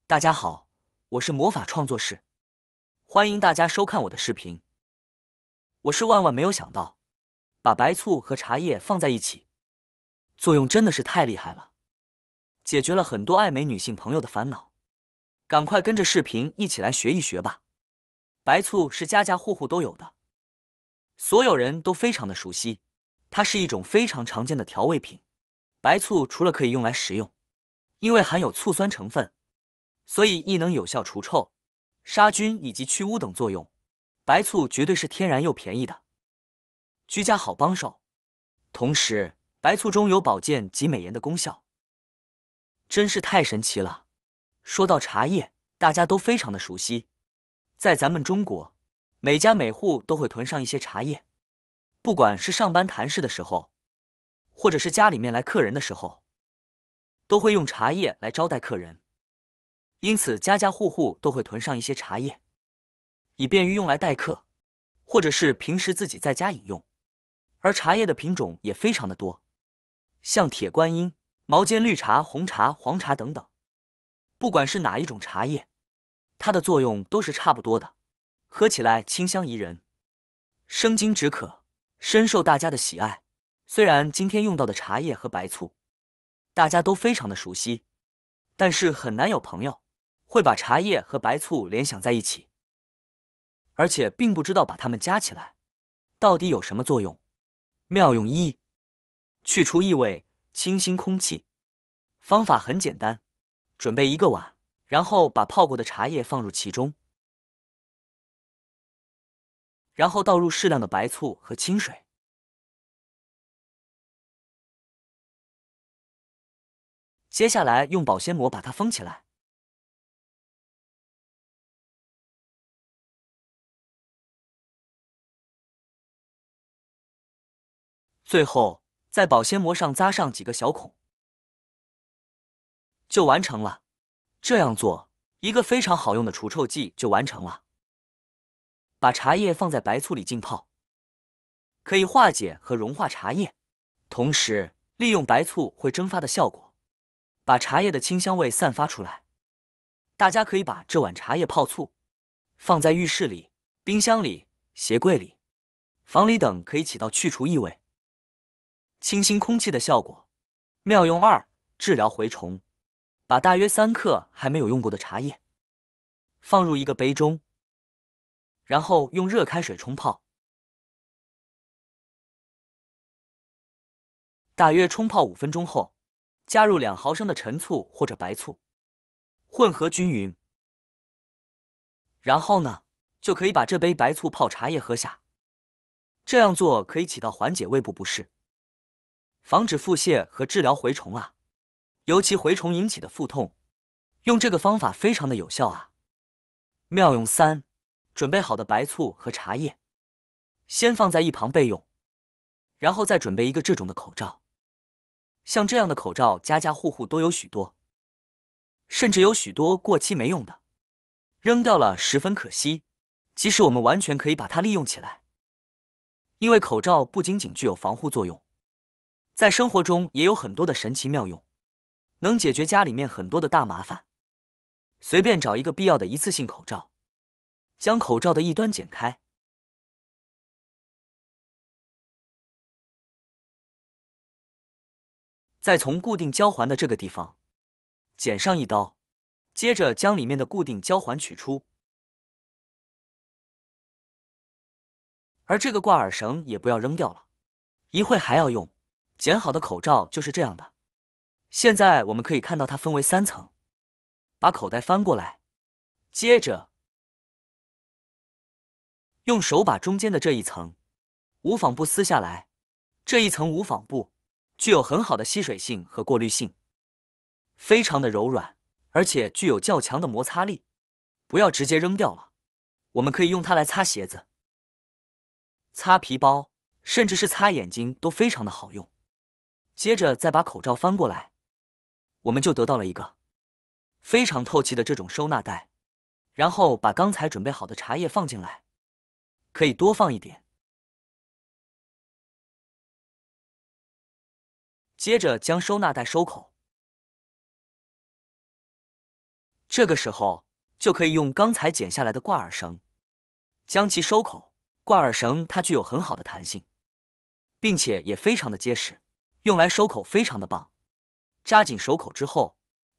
大家好，我是魔法创作室，欢迎大家收看我的视频。我是万万没有想到，把白醋和茶叶放在一起，作用真的是太厉害了，解决了很多爱美女性朋友的烦恼。赶快跟着视频一起来学一学吧。白醋是家家户户都有的，所有人都非常的熟悉，它是一种非常常见的调味品。白醋除了可以用来食用，因为含有醋酸成分，所以亦能有效除臭、杀菌以及去污等作用。白醋绝对是天然又便宜的居家好帮手。同时，白醋中有保健及美颜的功效，真是太神奇了。说到茶叶，大家都非常的熟悉，在咱们中国，每家每户都会囤上一些茶叶，不管是上班谈事的时候，或者是家里面来客人的时候，都会用茶叶来招待客人。因此，家家户户都会囤上一些茶叶，以便于用来待客，或者是平时自己在家饮用。而茶叶的品种也非常的多，像铁观音、毛尖绿茶、红茶、黄茶等等。不管是哪一种茶叶，它的作用都是差不多的，喝起来清香宜人，生津止渴，深受大家的喜爱。虽然今天用到的茶叶和白醋，大家都非常的熟悉，但是很难有朋友会把茶叶和白醋联想在一起，而且并不知道把它们加起来到底有什么作用。妙用一：去除异味，清新空气。方法很简单，准备一个碗，然后把泡过的茶叶放入其中，然后倒入适量的白醋和清水，接下来用保鲜膜把它封起来。最后在保鲜膜上扎上几个小孔，就完成了。这样做，一个非常好用的除臭剂就完成了。把茶叶放在白醋里浸泡，可以化解和融化茶叶，同时利用白醋会蒸发的效果，把茶叶的清香味散发出来。大家可以把这碗茶叶泡醋放在浴室里、冰箱里、鞋柜里、房里等，可以起到去除异味、清新空气的效果。妙用二：治疗蛔虫。把大约3克还没有用过的茶叶放入一个杯中，然后用热开水冲泡，大约冲泡5分钟后，加入2毫升的陈醋或者白醋，混合均匀。然后呢，就可以把这杯白醋泡茶叶喝下。这样做可以起到缓解胃部不适、防止腹泻和治疗蛔虫啊，尤其蛔虫引起的腹痛，用这个方法非常的有效啊。妙用三：准备好的白醋和茶叶，先放在一旁备用，然后再准备一个这种的口罩。像这样的口罩，家家户户都有许多，甚至有许多过期没用的，扔掉了十分可惜。即使我们完全可以把它利用起来，因为口罩不仅仅具有防护作用，在生活中也有很多的神奇妙用，能解决家里面很多的大麻烦。随便找一个必要的一次性口罩，将口罩的一端剪开，再从固定胶环的这个地方剪上一刀，接着将里面的固定胶环取出，而这个挂耳绳也不要扔掉了，一会还要用。剪好的口罩就是这样的。现在我们可以看到它分为3层，把口袋翻过来，接着用手把中间的这一层无纺布撕下来。这一层无纺布具有很好的吸水性和过滤性，非常的柔软，而且具有较强的摩擦力。不要直接扔掉了，我们可以用它来擦鞋子、擦皮包，甚至是擦眼睛都非常的好用。接着再把口罩翻过来，我们就得到了一个非常透气的这种收纳袋。然后把刚才准备好的茶叶放进来，可以多放一点。接着将收纳袋收口，这个时候就可以用刚才剪下来的挂耳绳将其收口。挂耳绳它具有很好的弹性，并且也非常的结实，用来收口非常的棒。扎紧手口之后，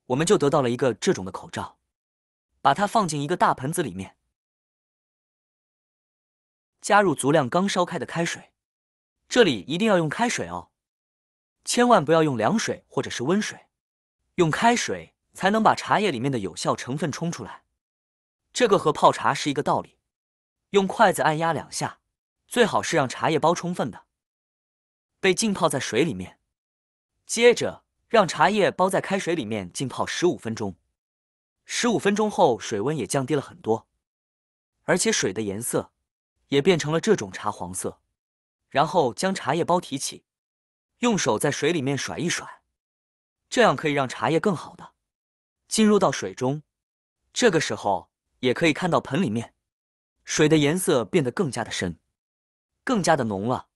我们就得到了一个这种的口罩。把它放进一个大盆子里面，加入足量刚烧开的开水，这里一定要用开水哦，千万不要用凉水或者是温水，用开水才能把茶叶里面的有效成分冲出来。这个和泡茶是一个道理。用筷子按压2下，最好是让茶叶包充分的被浸泡在水里面。接着让茶叶包在开水里面浸泡15分钟。15分钟后，水温也降低了很多，而且水的颜色也变成了这种茶黄色。然后将茶叶包提起，用手在水里面甩一甩，这样可以让茶叶更好的进入到水中。这个时候也可以看到盆里面水的颜色变得更加的深，更加的浓了。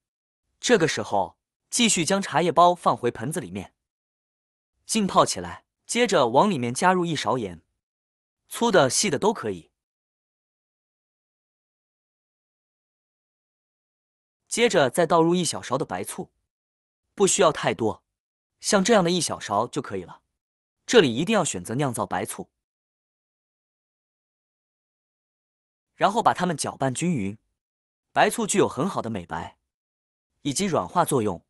这个时候继续将茶叶包放回盆子里面浸泡起来，接着往里面加入1勺盐，粗的细的都可以。接着再倒入1小勺的白醋，不需要太多，像这样的1小勺就可以了。这里一定要选择酿造白醋。然后把它们搅拌均匀。白醋具有很好的美白以及软化作用，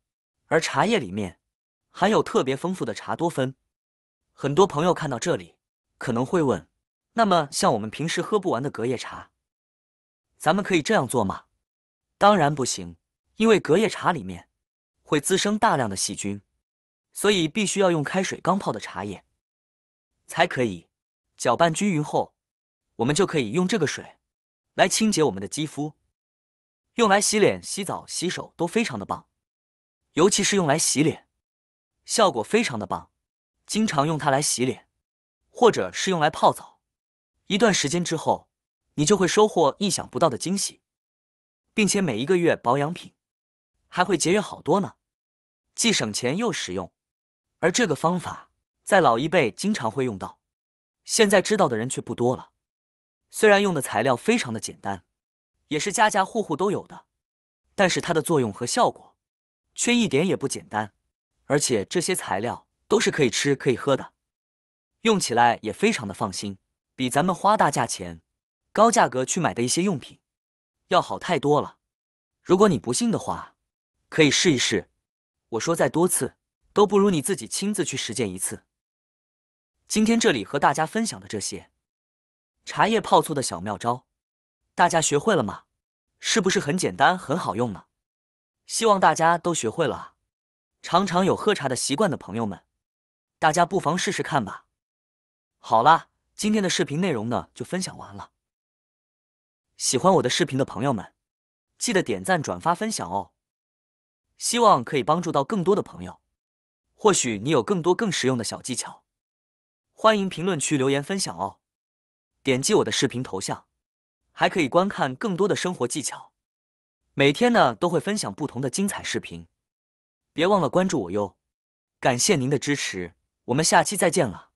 而茶叶里面含有特别丰富的茶多酚。很多朋友看到这里可能会问，那么像我们平时喝不完的隔夜茶，咱们可以这样做吗？当然不行，因为隔夜茶里面会滋生大量的细菌，所以必须要用开水刚泡的茶叶才可以。搅拌均匀后，我们就可以用这个水来清洁我们的肌肤，用来洗脸、洗澡、洗手都非常的棒，尤其是用来洗脸，效果非常的棒。经常用它来洗脸，或者是用来泡澡，一段时间之后，你就会收获意想不到的惊喜，并且每一个月保养品还会节约好多呢，既省钱又实用。而这个方法在老一辈经常会用到，现在知道的人却不多了。虽然用的材料非常的简单，也是家家户户都有的，但是它的作用和效果却一点也不简单。而且这些材料都是可以吃可以喝的，用起来也非常的放心，比咱们花大价钱、高价格去买的一些用品要好太多了。如果你不信的话，可以试一试。我说再多次，都不如你自己亲自去实践一次。今天这里和大家分享的这些茶叶泡醋的小妙招，大家学会了吗？是不是很简单很好用呢？希望大家都学会了啊！常常有喝茶的习惯的朋友们，大家不妨试试看吧。好啦，今天的视频内容呢就分享完了。喜欢我的视频的朋友们，记得点赞、转发、分享哦。希望可以帮助到更多的朋友。或许你有更多更实用的小技巧，欢迎评论区留言分享哦。点击我的视频头像，还可以观看更多的生活技巧。每天呢都会分享不同的精彩视频，别忘了关注我哟。感谢您的支持，我们下期再见了。